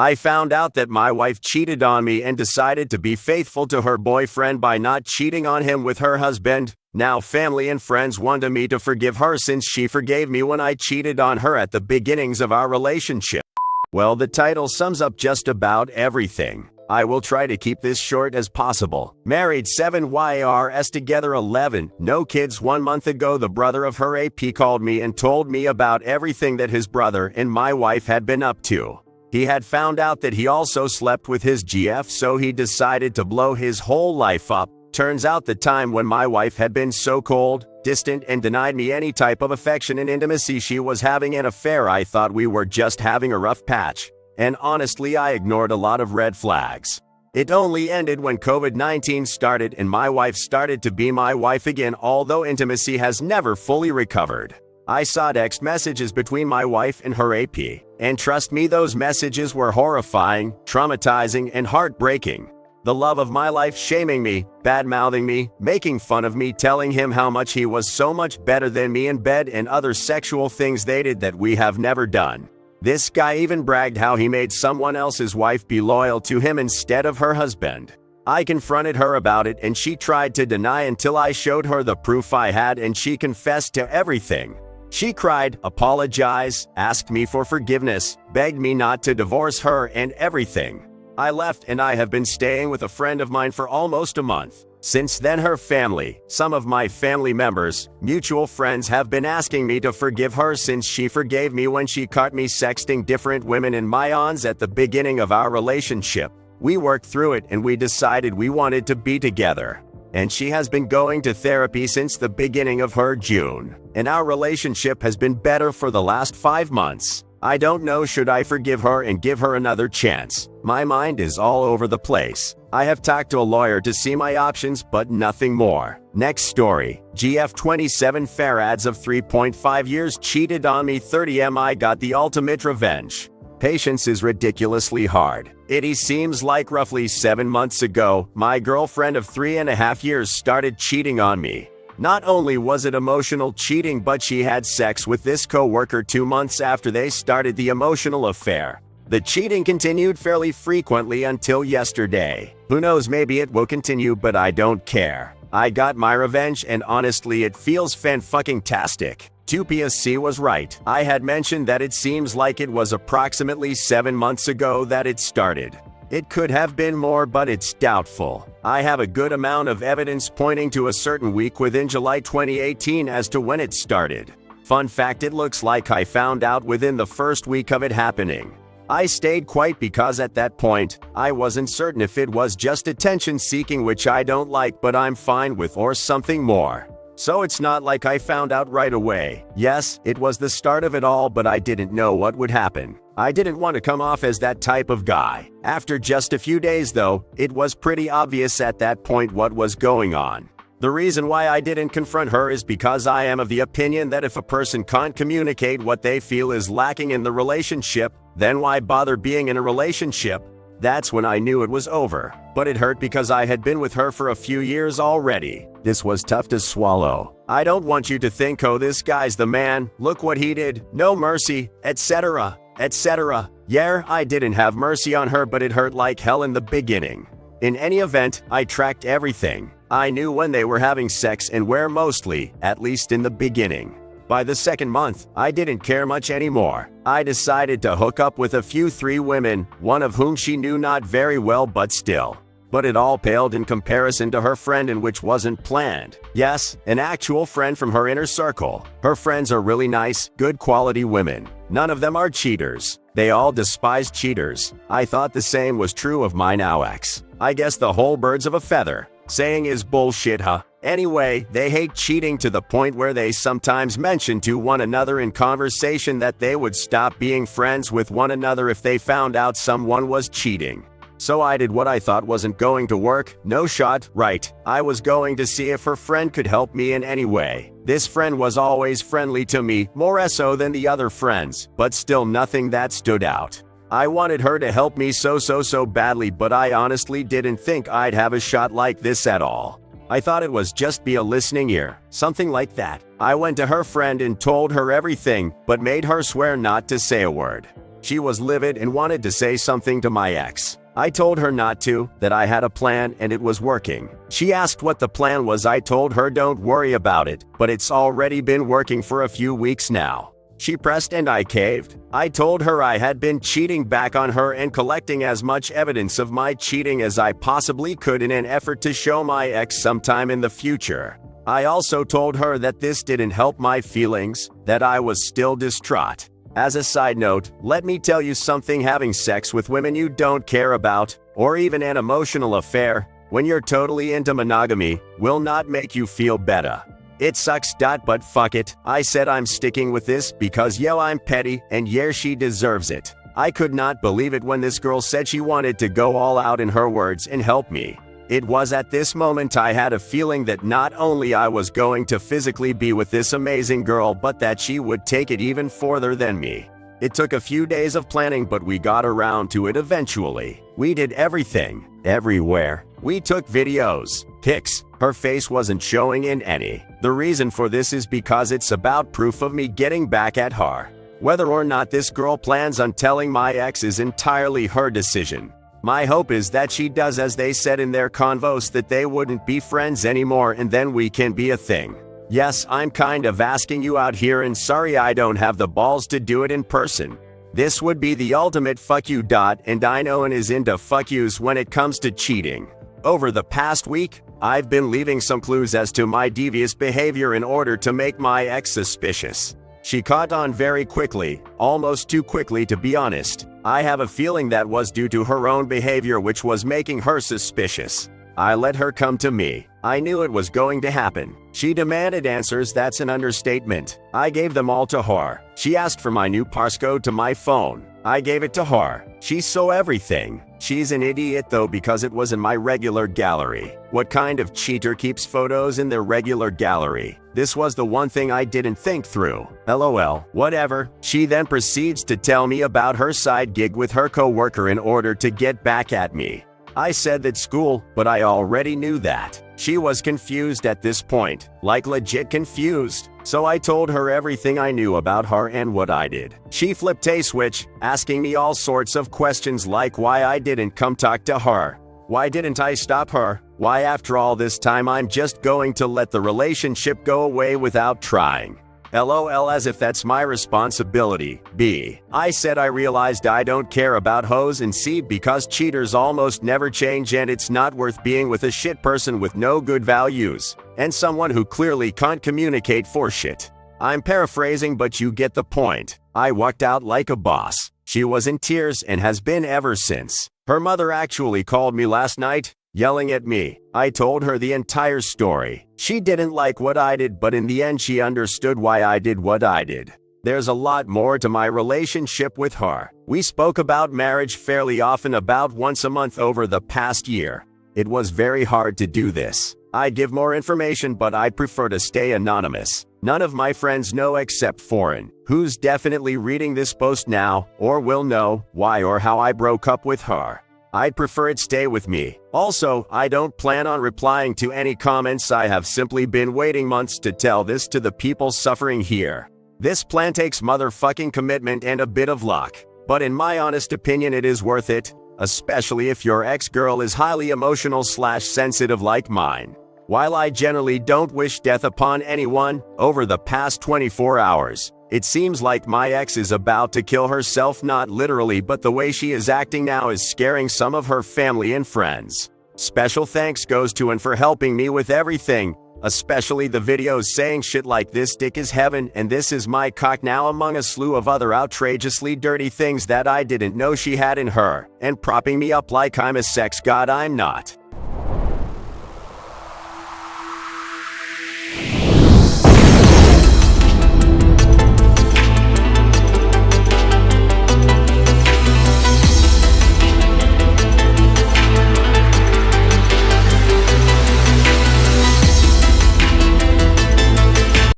I found out that my wife cheated on me and decided to be faithful to her boyfriend by not cheating on him with her husband. Now family and friends wanted me to forgive her since she forgave me when I cheated on her at the beginnings of our relationship. Well, the title sums up just about everything. I will try to keep this short as possible. Married 7 years, together 11, no kids. 1 month ago, the brother of her AP called me and told me about everything that his brother and my wife had been up to. He had found out that he also slept with his GF, so he decided to blow his whole life up. Turns out the time when my wife had been so cold, distant, and denied me any type of affection and intimacy, she was having an affair. I thought we were just having a rough patch. And honestly, I ignored a lot of red flags. It only ended when COVID-19 started and my wife started to be my wife again, although intimacy has never fully recovered. I saw text messages between my wife and her AP, and trust me, those messages were horrifying, traumatizing, and heartbreaking. The love of my life shaming me, bad-mouthing me, making fun of me, telling him how much he was so much better than me in bed, and other sexual things they did that we have never done. This guy even bragged how he made someone else's wife be loyal to him instead of her husband. I confronted her about it and she tried to deny until I showed her the proof I had, and she confessed to everything. She cried, apologized, asked me for forgiveness, begged me not to divorce her, and everything. I left and I have been staying with a friend of mine for almost a month. Since then, her family, some of my family members, mutual friends have been asking me to forgive her since she forgave me when she caught me sexting different women in my ons at the beginning of our relationship. We worked through it and we decided we wanted to be together. And she has been going to therapy since the beginning of her June. And our relationship has been better for the last 5 months. I don't know, should I forgive her and give her another chance? My mind is all over the place. I have talked to a lawyer to see my options, but nothing more. Next story. GF 27 Farads of 3.5 years cheated on me 30 I got the ultimate revenge. Patience is ridiculously hard. It seems like roughly 7 months ago, my girlfriend of 3.5 years started cheating on me. Not only was it emotional cheating, but she had sex with this co-worker 2 months after they started the emotional affair. The cheating continued fairly frequently until yesterday. Who knows, maybe it will continue, but I don't care. I got my revenge and honestly it feels fan-fucking-tastic. 2PSC was right. I had mentioned that it seems like it was approximately 7 months ago that it started. It could have been more, but it's doubtful. I have a good amount of evidence pointing to a certain week within July 2018 as to when it started. Fun fact, it looks like I found out within the first week of it happening. I stayed quiet because at that point, I wasn't certain if it was just attention seeking, which I don't like but I'm fine with, or something more. So it's not like I found out right away. Yes, it was the start of it all, but I didn't know what would happen. I didn't want to come off as that type of guy. After just a few days though, it was pretty obvious at that point what was going on. The reason why I didn't confront her is because I am of the opinion that if a person can't communicate what they feel is lacking in the relationship, then why bother being in a relationship? That's when I knew it was over. But it hurt because I had been with her for a few years already. This was tough to swallow. I don't want you to think, oh, this guy's the man, look what he did, no mercy, etc., etc. Yeah, I didn't have mercy on her, but it hurt like hell in the beginning. In any event, I tracked everything. I knew when they were having sex and where mostly, at least in the beginning. By the second month, I didn't care much anymore. I decided to hook up with a few 3 women, one of whom she knew not very well, but still. But it all paled in comparison to her friend, and which wasn't planned. Yes, an actual friend from her inner circle. Her friends are really nice, good quality women. None of them are cheaters. They all despise cheaters. I thought the same was true of my now ex. I guess the whole birds of a feather saying is bullshit, huh? Anyway, they hate cheating to the point where they sometimes mention to one another in conversation that they would stop being friends with one another if they found out someone was cheating. So I did what I thought wasn't going to work. No shot, right? I was going to see if her friend could help me in any way. This friend was always friendly to me, more so than the other friends, but still nothing that stood out. I wanted her to help me so badly, but I honestly didn't think I'd have a shot like this at all. I thought it was just be a listening ear, something like that. I went to her friend and told her everything, but made her swear not to say a word. She was livid and wanted to say something to my ex. I told her not to, that I had a plan and it was working. She asked what the plan was. I told her don't worry about it, but it's already been working for a few weeks now. She pressed and I caved. I told her I had been cheating back on her and collecting as much evidence of my cheating as I possibly could in an effort to show my ex sometime in the future. I also told her that this didn't help my feelings, that I was still distraught. As a side note, let me tell you something: having sex with women you don't care about, or even an emotional affair, when you're totally into monogamy, will not make you feel better. It sucks. But fuck it. I said I'm sticking with this because yo, I'm petty, and yeah, she deserves it. I could not believe it when this girl said she wanted to go all out, in her words, and help me. It was at this moment I had a feeling that not only I was going to physically be with this amazing girl, but that she would take it even further than me. It took a few days of planning, but we got around to it eventually. We did everything, everywhere. We took videos, pics. Her face wasn't showing in any. The reason for this is because it's about proof of me getting back at her. Whether or not this girl plans on telling my ex is entirely her decision. My hope is that she does, as they said in their convos, that they wouldn't be friends anymore and then we can be a thing. Yes, I'm kind of asking you out here, and sorry I don't have the balls to do it in person. This would be the ultimate fuck you. And I know and is into fuck yous when it comes to cheating. Over the past week, I've been leaving some clues as to my devious behavior in order to make my ex suspicious. She caught on very quickly, almost too quickly to be honest. I have a feeling that was due to her own behavior, which was making her suspicious. I let her come to me. I knew it was going to happen. She demanded answers. That's an understatement. I gave them all to her. She asked for my new passcode to my phone. I gave it to her. She saw everything. She's an idiot though, because it was in my regular gallery. What kind of cheater keeps photos in their regular gallery? This was the one thing I didn't think through. LOL, whatever. She then proceeds to tell me about her side gig with her coworker in order to get back at me. I said that school, but I already knew that. She was confused at this point, like legit confused. So I told her everything I knew about her and what I did. She flipped a switch, asking me all sorts of questions like why I didn't come talk to her. Why didn't I stop her? Why after all this time I'm just going to let the relationship go away without trying? LOL, as if that's my responsibility. B. I said I realized I don't care about hoes, and C, because cheaters almost never change and it's not worth being with a shit person with no good values, and someone who clearly can't communicate for shit. I'm paraphrasing, but you get the point. I walked out like a boss. She was in tears and has been ever since. Her mother actually called me last night, yelling at me. I told her the entire story. She didn't like what I did, but in the end she understood why I did what I did. There's a lot more to my relationship with her. We spoke about marriage fairly often, about once a month over the past year. It was very hard to do this. I'd give more information, but I'd prefer to stay anonymous. None of my friends know except Foreign, who's definitely reading this post now, or will know why or how I broke up with her. I'd prefer it stay with me. Also, I don't plan on replying to any comments. I have simply been waiting months to tell this to the people suffering here. This plan takes motherfucking commitment and a bit of luck, but in my honest opinion it is worth it, especially if your ex-girl is highly emotional/sensitive like mine. While I generally don't wish death upon anyone, over the past 24 hours, it seems like my ex is about to kill herself, not literally, but the way she is acting now is scaring some of her family and friends. Special thanks goes to Ann for helping me with everything, especially the videos saying shit like "this dick is heaven" and "this is my cock now," among a slew of other outrageously dirty things that I didn't know she had in her, and propping me up like I'm a sex god. I'm not.